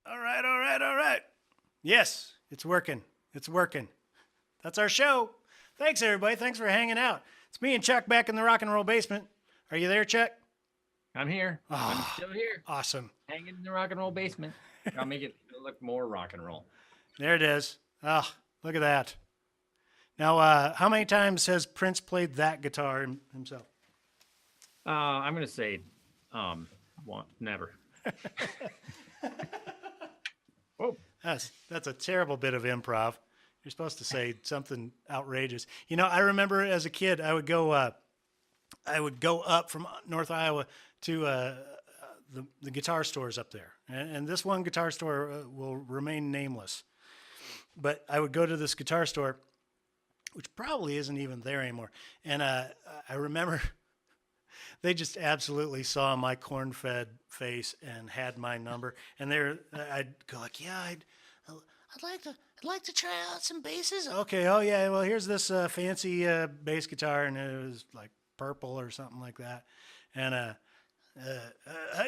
All right, all right, all right. Yes, it's working. It's working. That's our show. Thanks, everybody. Thanks for hanging out. It's me and Chuck back in the rock and roll basement. Are you there, Chuck? I'm here. I'm Ah, still here, awesome. hanging in the rock and roll basement. I'll make it look more rock and roll. There it is. Ah, look at that. Now, how many times has Prince played that guitar himself? I'm gonna say, um, never. Oh, That's a terrible bit of improv. You're supposed to say something outrageous. You know, I remember as a kid, I would go up from North Iowa to the guitar stores up there, and this one guitar store will remain nameless. But I would go to this guitar store, which probably isn't even there anymore, and I remember they just absolutely saw my corn-fed face and had my number, and I'd go like, yeah, I'd like to try out some basses. Okay, oh yeah, well here's this fancy bass guitar, and it was like purple or something like that, and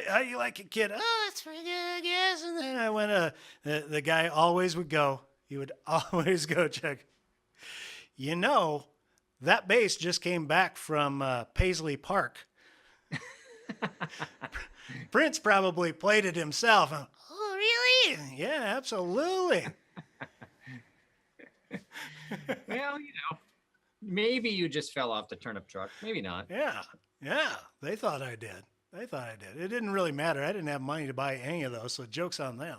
how you like it, kid? Oh, it's pretty good, I guess. And then I went, the guy always would go. He would always go, check. You know, that bass just came back from Paisley Park. Prince probably played it himself. Oh, really? Yeah, absolutely. well, maybe you just fell off the turnip truck. Maybe not. Yeah, yeah. They thought I did. They thought I did. It didn't really matter. I didn't have money to buy any of those, so joke's on them.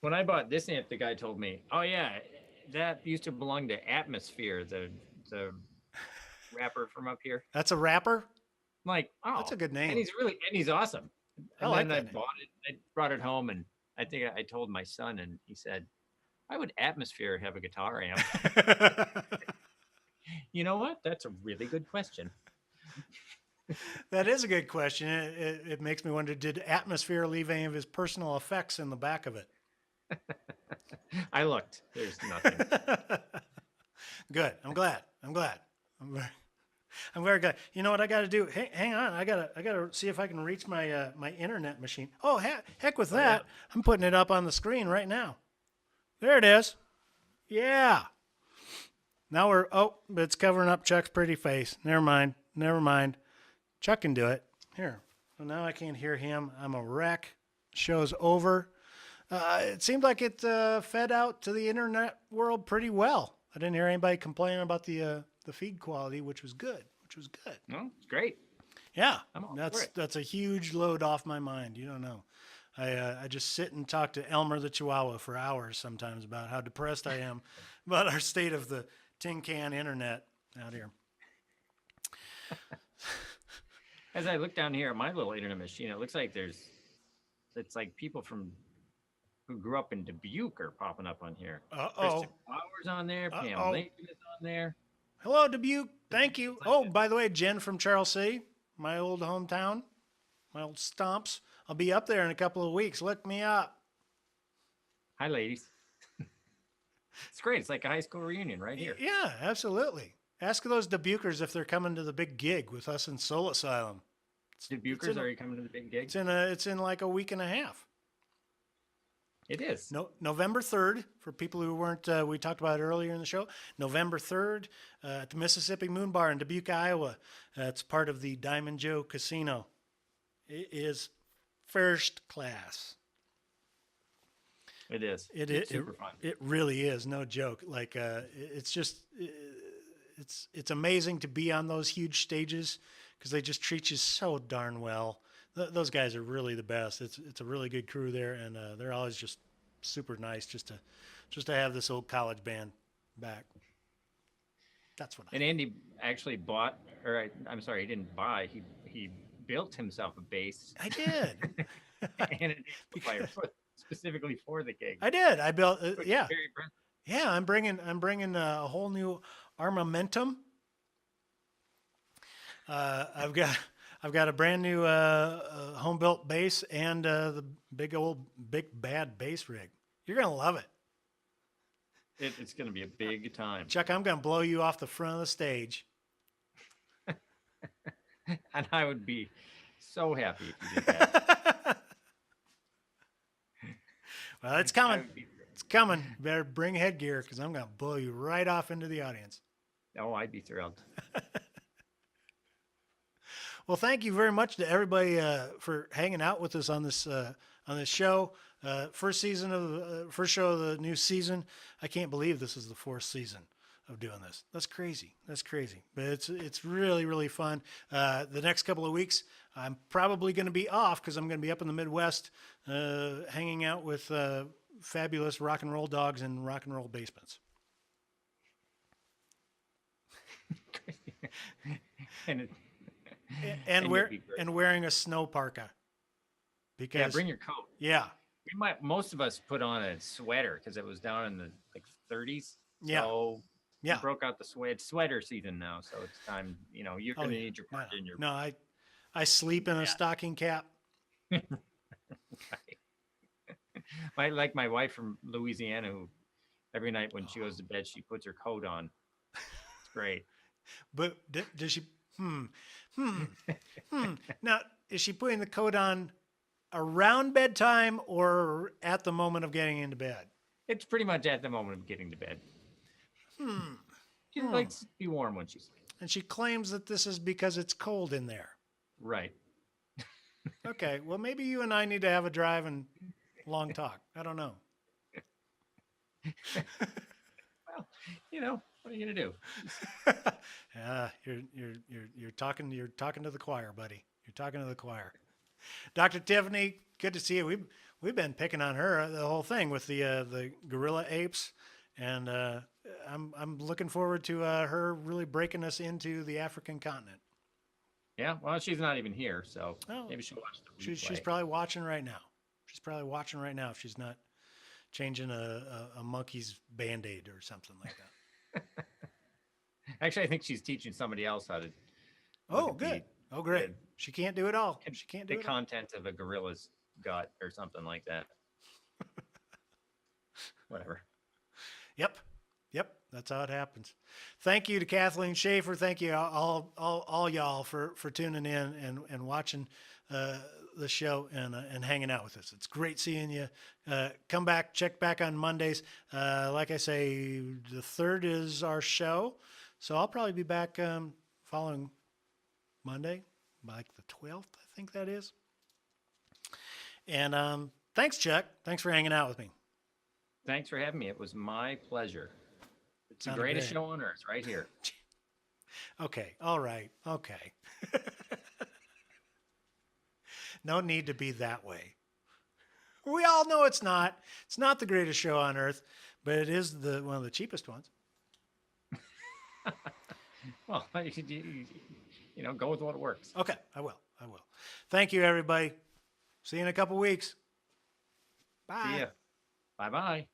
When I bought this amp, the guy told me, "Oh yeah, that used to belong to Atmosphere, the rapper from up here." That's a rapper? I'm like, That's oh, a good and name. he's awesome. I And like then I that name. bought it. I brought it home, and I think I told my son, and he said, "Why would Atmosphere have a guitar amp?" You know what? That's a really good question. That is a good question. It makes me wonder, did Atmosphere leave any of his personal effects in the back of it? I looked. There's nothing. Good. I'm glad. I'm glad. I'm very, I'm very glad. You know what I got to do? Hang on. I gotta see if I can reach my my internet machine. Oh, heck with Oh yeah. that. I'm putting it up on the screen right now. There it is. Yeah. Now but it's covering up Chuck's pretty face. Never mind. Never mind. Chuck can do it. Here. So now I can't hear him. I'm a wreck. Show's over. It seemed like it fed out to the internet world pretty well. I didn't hear anybody complaining about the feed quality, which was good. Which was good. No, it's great. Yeah, I'm all for that's it. that's a huge load off my mind. You don't know. I just sit and talk to Elmer the Chihuahua for hours sometimes about how depressed I am about our state of the tin can internet out here. As I look down here at my little internet machine, it looks like it's like people from who grew up in Dubuque are popping up on here. Uh Kristen oh. Flowers on there. Uh Pam oh. Layton is on there. Hello, Dubuque. Thank you. It's like Oh, by the way, Jen from Charles City, my old hometown, my old stomps. I'll be up there in a couple of weeks. Look me up. hi, ladies. It's great. It's like a high school reunion right here. Yeah, absolutely. Ask those Dubuquers if they're coming to the big gig with us in Soul Asylum. It's Dubuquers, in are you coming to the big gig? it's in like a week and a half. It is. No, November 3rd, for people who weren't, we talked about it earlier in the show. November 3rd at the Mississippi Moon Bar in Dubuque, Iowa. It's part of the Diamond Joe Casino. It is first class. It is. It It's it, it, super fun. it really is, no joke. Like it's just it's amazing to be on those huge stages because they just treat you so darn well. Those guys are really the best. It's a really good crew there, and they're always just super nice. Just to have this old college band back. That's what I And Andy actually bought, or I'm sorry, he didn't buy. He built himself a bass I did. and an amplifier Because specifically for the gig, I did. I built. which is Yeah, very impressive. yeah. I'm bringing a whole new armamentum. I've got a brand new home built bass and the big bad bass rig. You're gonna love it, It's going to be a big time, Chuck. I'm gonna blow you off the front of the stage. and I would be so happy if you did that. Well, it's coming. It's coming. You better bring headgear because I'm going to blow you right off into the audience. Oh, I'd be thrilled. Well, thank you very much to everybody for hanging out with us on this show. First show of the new season. I can't believe this is the 4th season of doing this. That's crazy. But it's really, really fun. The next couple of weeks, I'm probably going to be off because I'm going to be up in the Midwest hanging out with fabulous rock and roll dogs in rock and roll basements. and wearing a snow parka. Because bring your coat. Yeah. Most of us put on a sweater because it was down in the 30s. Yeah. So yeah. We broke out the sweater season now, so it's time. You're gonna need your part in your. No, I sleep in a stocking cap. Like my wife from Louisiana, who every night when she goes to bed, she puts her coat on. It's great. But does she? Now, is she putting the coat on around bedtime or at the moment of getting into bed? It's pretty much at the moment of getting to bed. She likes to be warm when she sleeps. And she claims that this is because it's cold in there. Right. Okay. Well, maybe you and I need to have a drive and long talk. I don't know. Well, what are you gonna do? You're talking to the choir, buddy. You're talking to the choir. Dr. Tiffany, good to see you. We've been picking on her the whole thing with the gorilla apes, and I'm looking forward to her really breaking us into the African continent. Yeah, well, she's not even here, so maybe she'll watch the replay. She's probably watching right now. If she's not changing a monkey's Band-Aid or something like that. Actually, I think she's teaching somebody else how to. Oh, good. Oh, great. She can't do it all. She can't do the content of a gorilla's gut or something like that. Whatever. Yep. That's how it happens. Thank you to Kathleen Schaefer. Thank you all y'all for tuning in and watching the show and hanging out with us. It's great seeing you. Come back, check back on Mondays. Like I say, the 3rd is our show, so I'll probably be back following Monday, like the 12th, I think that is. And thanks, Chuck. Thanks for hanging out with me. Thanks for having me. It was my pleasure. It's the greatest show on earth right here. Okay. All right. Okay. No need to be that way. We all know it's not. It's not the greatest show on earth, but it is one of the cheapest ones. Well, go with what works. Okay, I will. Thank you, everybody. See you in a couple weeks. Bye. See ya. Bye-bye.